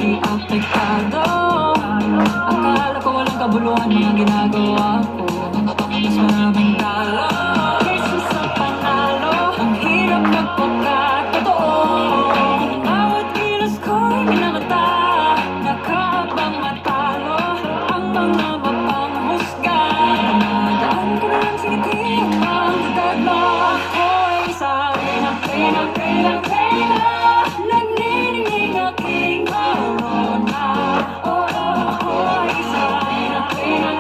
di apektado. Akala ko walang kabuluhan mga ginagawa ko. Mas maraming talo kaysa sa panalo. Ang hirap magpagkatotoo. Bawat kilos ko'y minamata. Nakaabang matalo ang mga mapanghusga. Namadaan ko na lang sinitiyang ang dadma. Ako'y sabi ng pena. Nagniningning aking corona. Ako'y sabi ng pena.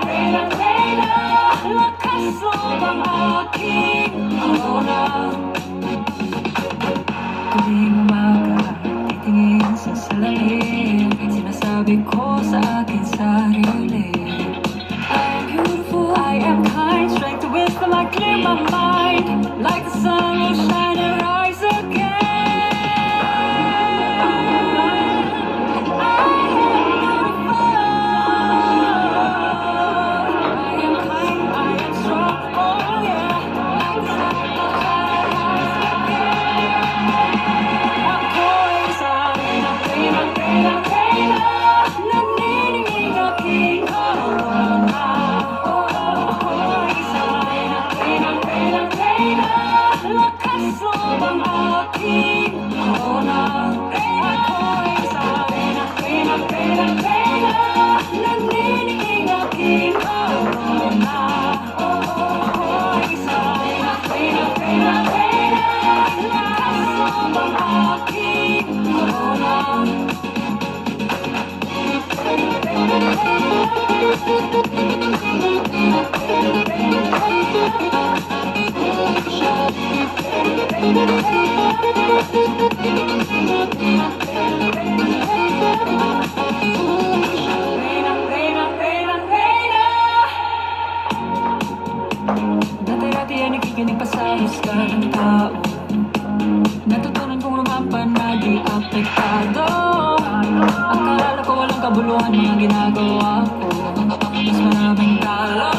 Lakas loob ang aking corona. Tuwing umaga, titingin sa salamin. Sinasabi ko sa akin sarili, I am beautiful, I am kind. Strength to wisdom, I clear my mind. Like the sun will shine and rise again. I am beautiful. I am kind, I am strong, oh yeah. Like the sun will shine and rise again. Ako'y sabi ng pena. Nagniningning aking corona. Ako'y sabi ng pena. Lakas loob ang aking corona. Ako'y sabi ng pena. Nagniningning aking corona. Ako'y sabi ng pena. Lakas loob ang aking corona. Dati-dati ay nakikinig pa sa husga ng tao. Natutunan kong lumampan na di apektado. Akala ko walang kabuluhan mga ginagawa ko. Mas maraming talo